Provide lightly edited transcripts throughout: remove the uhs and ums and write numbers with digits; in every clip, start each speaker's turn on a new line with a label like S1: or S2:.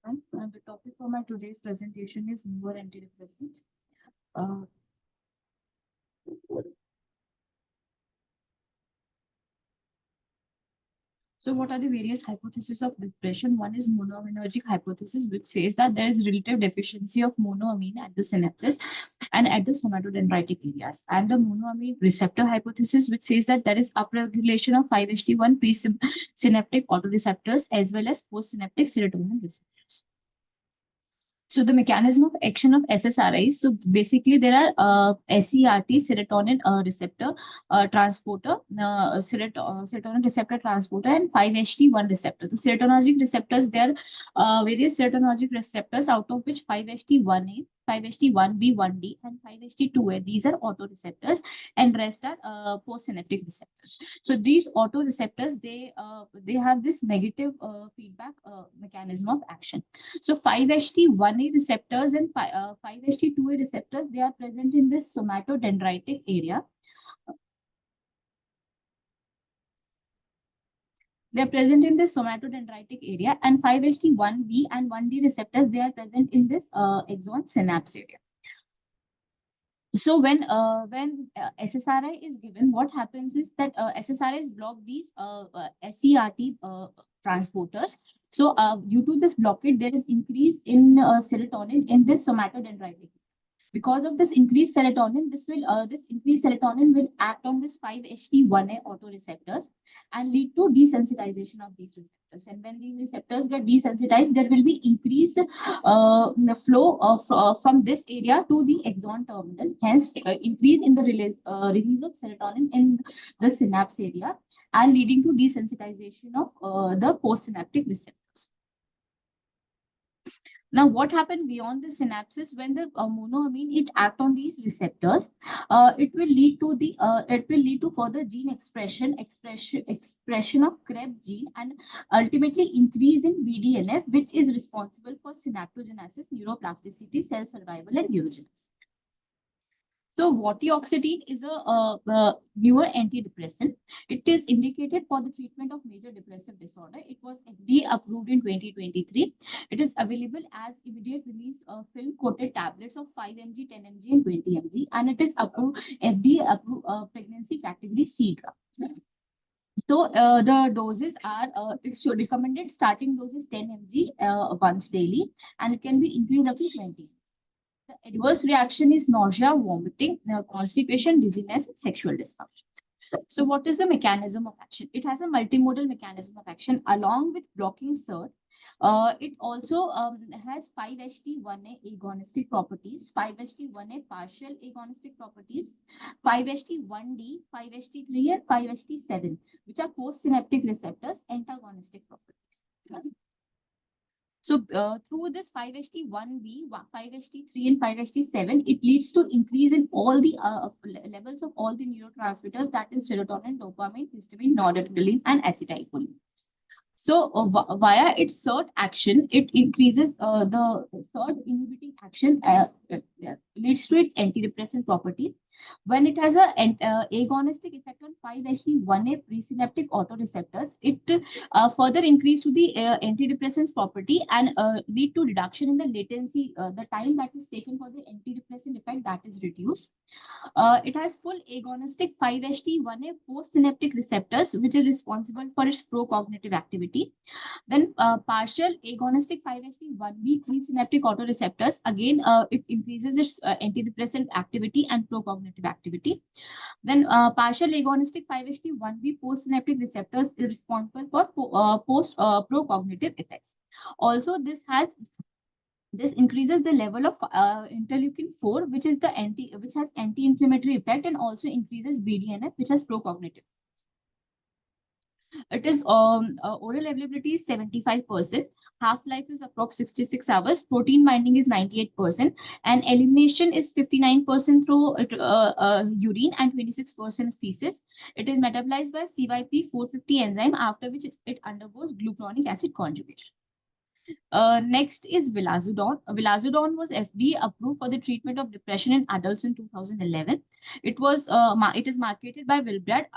S1: everyone. The topic for my today's presentation is newer antidepressants. Uh, so, what are the various hypotheses of depression? One is monoaminergic hypothesis, which says that there is relative deficiency of monoamine at the synapses and at the somatodendritic areas. And the monoamine receptor hypothesis, which says that there is upregulation of 5-HT1 presynaptic autoreceptors as well as postsynaptic serotonin receptors. So the mechanism of action of SSRIs. So basically, there are SERT, serotonin receptor transporter, serotonin receptor transporter, and 5-HT1 receptor. So serotonergic receptors, there are various serotonergic receptors, out of which 5-HT1A, 5-HT1B, 1D, and 5-HT2A. These are autoreceptors, and rest are postsynaptic receptors. So these autoreceptors, they have this negative feedback mechanism of action. So 5-HT1A receptors and 5-HT2A receptors, they are present in this somatodendritic area. They are present in this somatodendritic area, and 5-HT1B and 1D receptors, they are present in this axon synapse area. So when SSRI is given, what happens is that SSRIs block these SERT transporters. So due to this blockade, there is increase in serotonin in this somatodendritic. Because of this increased serotonin, this increased serotonin will act on this 5-HT1A autoreceptors and lead to desensitization of these receptors. And when these receptors get desensitized, there will be increased flow of from this area to the axon terminal. Hence, increase in the release of serotonin in the synapse area and leading to desensitization of the postsynaptic receptors. Now, what happens beyond the synapses when the monoamine it act on these receptors? It will lead to further gene expression of Krebs gene, and ultimately increase in BDNF, which is responsible for synaptogenesis, neuroplasticity, cell survival, and neurogenesis. So vortioxetine is a newer antidepressant. It is indicated for the treatment of major depressive disorder. It was FDA approved in 2023. It is available as immediate release film-coated tablets of 5 mg, 10 mg, and 20 mg, and it is approved FDA approved pregnancy category C drug. So the doses are, it's recommended starting dose is 10 mg once daily, and it can be increased up to 20. The adverse reaction is nausea, vomiting, constipation, dizziness, and sexual dysfunction. So what is the mechanism of action? It has a multimodal mechanism of action along with blocking SERT. It also has 5-HT1A agonistic properties, 5-HT1A partial agonistic properties, 5-HT1D, 5-HT3, and 5-HT7, which are postsynaptic receptors antagonistic properties. So through this 5-HT1B, 5-HT3, and 5-HT7, it leads to increase in all the levels of all the neurotransmitters, that is serotonin, dopamine, histamine, noradrenaline, and acetylcholine. So via its SERT action, it increases the SERT inhibiting action leads to its antidepressant property. When it has an agonistic effect on 5-HT1A presynaptic autoreceptors, it further increase to the antidepressant's property and lead to reduction in the latency, the time that is taken for the antidepressant effect, that is reduced. It has full agonistic 5-HT1A postsynaptic receptors, which is responsible for its procognitive activity. Then partial agonistic 5-HT1B presynaptic autoreceptors, again, it increases its antidepressant activity and procognitive activity. Then partial agonistic 5-HT1B postsynaptic receptors is responsible for procognitive effects. Also, this increases the level of interleukin 4, which has anti-inflammatory effect, and also increases BDNF, which has procognitive. It is oral availability is 75%. Half-life is approx 66 hours. Protein binding is 98%. And elimination is 59% through urine and 26% feces. It is metabolized by CYP450 enzyme, after which it undergoes glucuronic acid conjugation. Next is vilazodone. Vilazodone was FDA approved for the treatment of depression in adults in 2011. It is marketed by Wilbrad,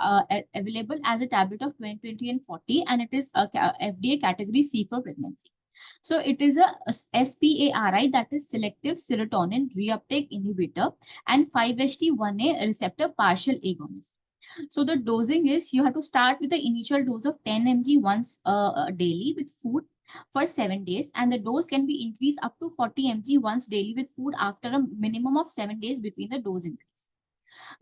S1: available as a tablet of 20, 20, and 40, and it is FDA category C for pregnancy. So it is a SPARI, that is selective serotonin reuptake inhibitor, and 5-HT1A receptor partial agonist. So the dosing is, you have to start with the initial dose of 10 mg once daily with food for 7 days, and the dose can be increased up to 40 mg once daily with food after a minimum of 7 days between the dose increase.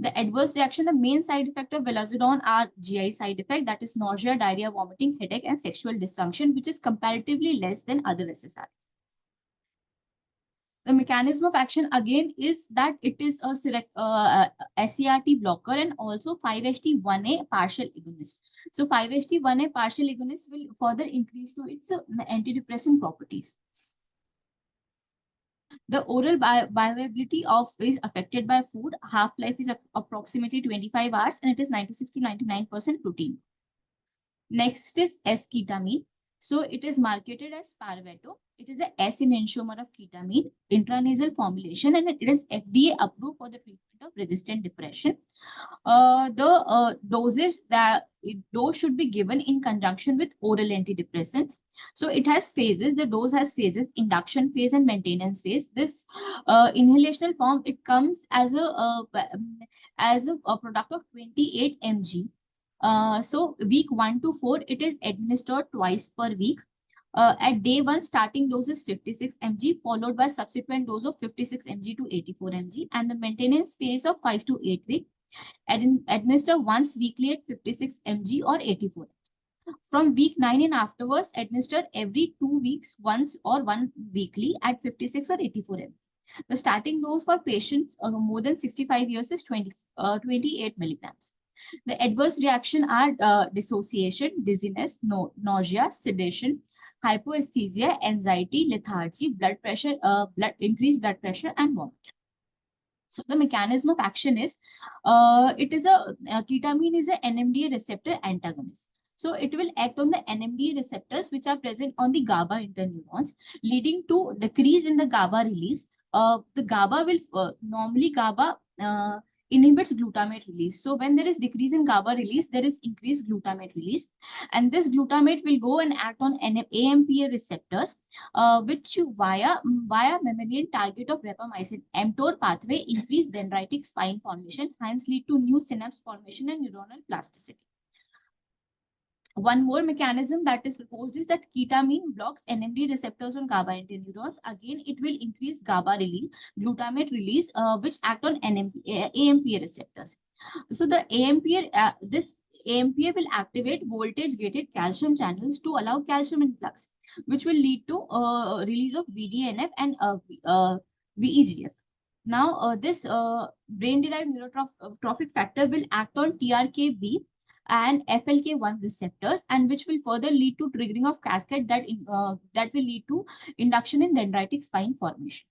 S1: The adverse reaction, the main side effect of velazodone are GI side effect, that is nausea, diarrhea, vomiting, headache, and sexual dysfunction, which is comparatively less than other SSRIs. The mechanism of action again is that it is a SCRT blocker and also 5-HT1A partial agonist. So 5-HT1A partial agonist will further increase to its antidepressant properties. The oral bioavailability of is affected by food. Half-life is approximately 25 hours and it is 96 to 99% protein. Next is S-ketamine. So it is marketed as Parveto. It is a S enantiomer of ketamine, intranasal formulation, and it is FDA approved for the treatment of resistant depression. The dose should be given in conjunction with oral antidepressants. So it has phases. The dose has phases: induction phase and maintenance phase. This inhalational form, it comes as a product of 28 mg. So week 1 to 4, it is administered twice per week. At day 1, starting dose is 56 mg, followed by subsequent dose of 56 mg to 84 mg, and the maintenance phase of 5 to 8 weeks. Administer once weekly at 56 mg or 84 mg. From week 9 and afterwards, administer every 2 weeks once or one weekly at 56 or 84 mg. The starting dose for patients more than 65 years is 28 milligrams. The adverse reaction are dissociation, dizziness, nausea, sedation, hypoesthesia, anxiety, lethargy, blood pressure, increased blood pressure, and vomit. So the mechanism of action is, ketamine is a NMDA receptor antagonist. So it will act on the NMDA receptors which are present on the GABA interneurons, leading to decrease in the GABA release. The GABA will normally GABA inhibits glutamate release. So when there is decrease in GABA release, there is increased glutamate release, and this glutamate will go and act on AMPA receptors, which via mammalian target of rapamycin mTOR pathway increase dendritic spine formation, hence lead to new synapse formation and neuronal plasticity. One more mechanism that is proposed is that ketamine blocks NMDA receptors on GABA interneurons. Again, it will increase GABA release, glutamate release, which act on AMPA receptors. So the this AMPA will activate voltage-gated calcium channels to allow calcium influx, which will lead to release of BDNF and VEGF. Now, this brain-derived neurotrophic factor will act on TRKB and FLK1 receptors, and which will further lead to triggering of cascade that will lead to induction in dendritic spine formation.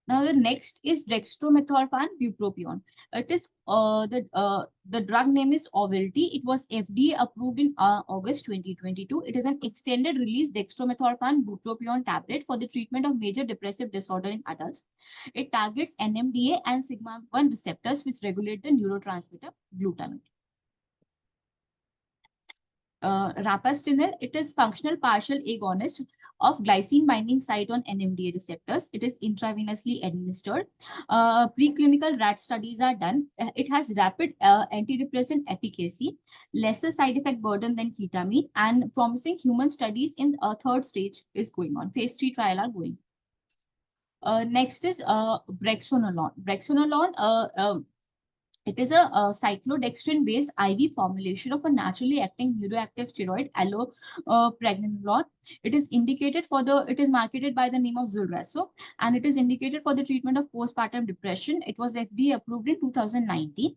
S1: Now the next is dextromethorphan bupropion. It is the drug name is Auvelity. It was FDA approved in August 2022. It is an extended release dextromethorphan bupropion tablet for the treatment of major depressive disorder in adults. It targets NMDA and sigma-1 receptors which regulate the neurotransmitter glutamate. Rapastinel, it is functional partial agonist of glycine binding site on NMDA receptors. It is intravenously administered. Preclinical rat studies are done. It has rapid antidepressant efficacy, lesser side effect burden than ketamine, and promising human studies in a third stage is going on. Phase 3 trial are going. Next is brexanolone. Brexanolone, it is a cyclodextrin-based IV formulation of a naturally acting neuroactive steroid, allopregnanolone. It is marketed by the name of Zulresso, and it is indicated for the treatment of postpartum depression. It was FDA approved in 2019.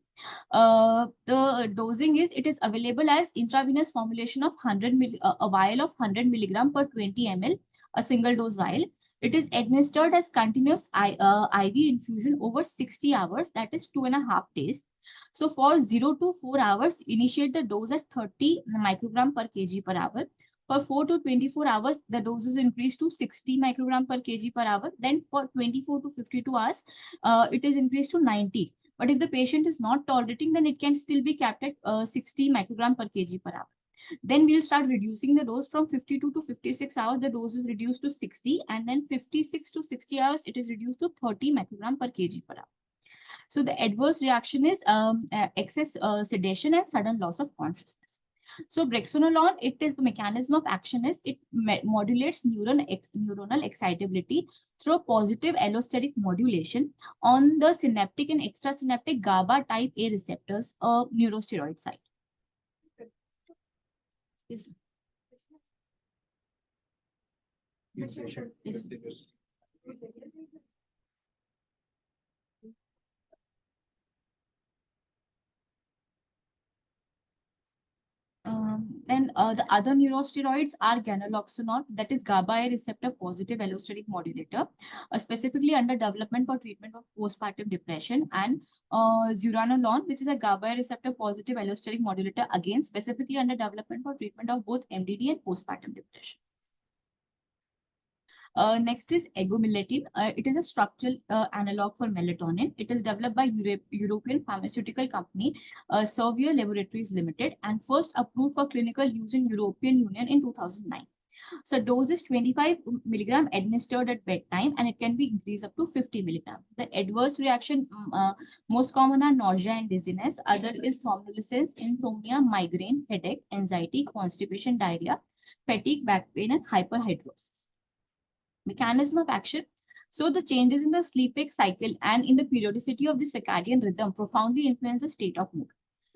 S1: The dosing is, it is available as intravenous formulation of a vial of 100 milligram per 20 ml, a single dose vial. It is administered as continuous IV infusion over 60 hours, that is 2.5 days. So for 0 to 4 hours, initiate the dose at 30 microgram per kg per hour. For 4 to 24 hours, the dose is increased to 60 microgram per kg per hour. Then for 24 to 52 hours, it is increased to 90. But if the patient is not tolerating, then it can still be capped at 60 microgram per kg per hour. Then we'll start reducing the dose from 52 to 56 hours. The dose is reduced to 60, and then 56 to 60 hours, it is reduced to 30 microgram per kg per hour. So the adverse reaction is excess sedation and sudden loss of consciousness. So brexanolone, it is the mechanism of action is it modulates neuronal excitability through positive allosteric modulation on the synaptic and extrasynaptic GABA type A receptors, a neurosteroid site. Yes. Yes. Then the other neurosteroids are ganaloxanol, that is GABA receptor positive allosteric modulator, specifically under development for treatment of postpartum depression, and zuranolone, which is a GABA receptor positive allosteric modulator, again specifically under development for treatment of both MDD and postpartum depression. Next is agomelatine. It is a structural analog for melatonin. It is developed by European pharmaceutical company Servier Laboratories Limited and first approved for clinical use in European Union in 2009. So dose is 25 milligram administered at bedtime, and it can be increased up to 50 milligram. The adverse reaction most common are nausea and dizziness. Other is somnolence, insomnia, migraine, headache, anxiety, constipation, diarrhea, fatigue, back pain, and hyperhidrosis. Mechanism of action. So the changes in the sleep-wake cycle and in the periodicity of the circadian rhythm profoundly influence the state of mood.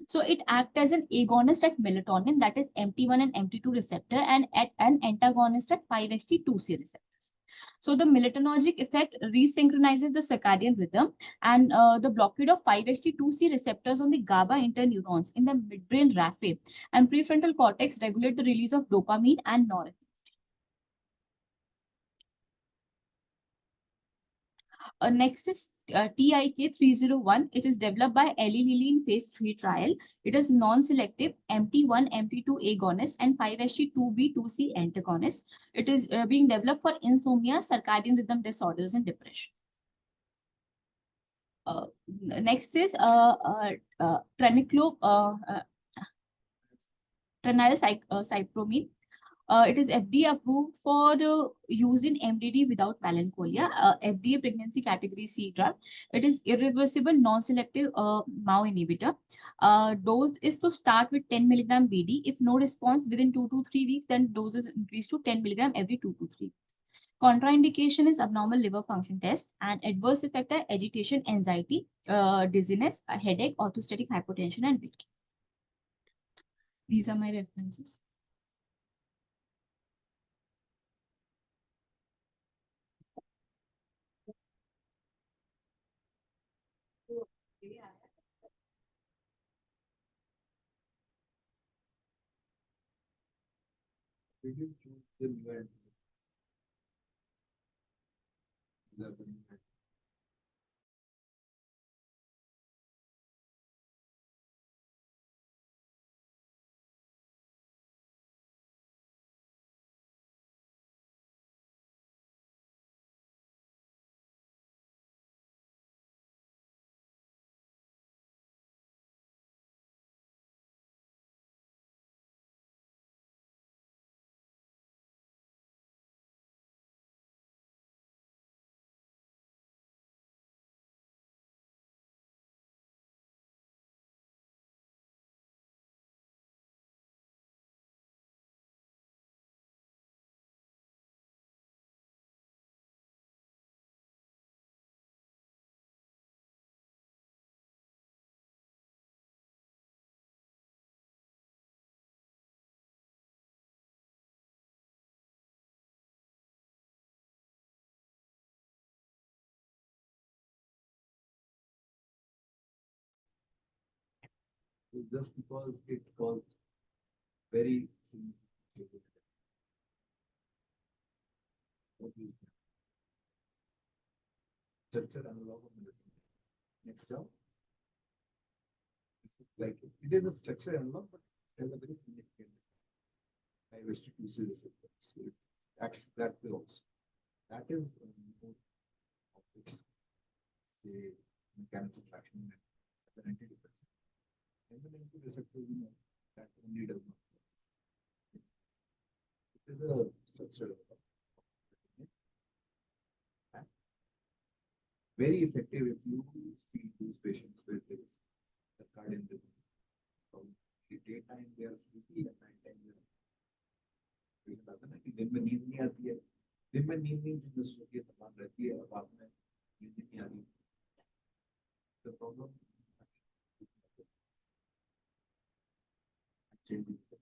S1: So it acts as an agonist at melatonin, that is MT1 and MT2 receptor, and at an antagonist at 5-HT2C receptors. So the melatonergic effect resynchronizes the circadian rhythm, and the blockade of 5-HT2C receptors on the GABA interneurons in the midbrain raphe and prefrontal cortex regulate the release of dopamine and norepinephrine. Next is TIK-301. It is developed by Eli Lilly in phase 3 trial. It is non-selective MT1, MT2 agonist and 5-HT2B2C antagonist. It is being developed for insomnia, circadian rhythm disorders, and depression. Next is trenylcypromine. It is FDA approved for use in MDD without melancholia, FDA pregnancy category C drug. It is irreversible non-selective MAO inhibitor. Dose is to start with 10 milligram BD. If no response within 2 to 3 weeks, then dose is increased to 10 milligram every 2 to 3 weeks. Contraindication is abnormal liver function test, and adverse effect are agitation, anxiety, dizziness, headache, orthostatic hypotension, and weight gain. These are my references.
S2: Did you choose the event? Just because it caused very significant structure analog of melatonin. Next job. Like it is a structure analog, but it has a very significant 5-HT2C receptor. So it acts that way also. That is more of its say mechanism of action as an antidepressant. And the antidepressant, you know, that only does not work. the structure. Very effective if you feed these patients with this circadian rhythm. From the daytime they are sleepy and nighttime they are patient आता है ना कि दिन में नींद नहीं आती है, दिन में नींद नींद से सोती है थकान रहती है और रात में नींद नहीं आ रही. The problem actually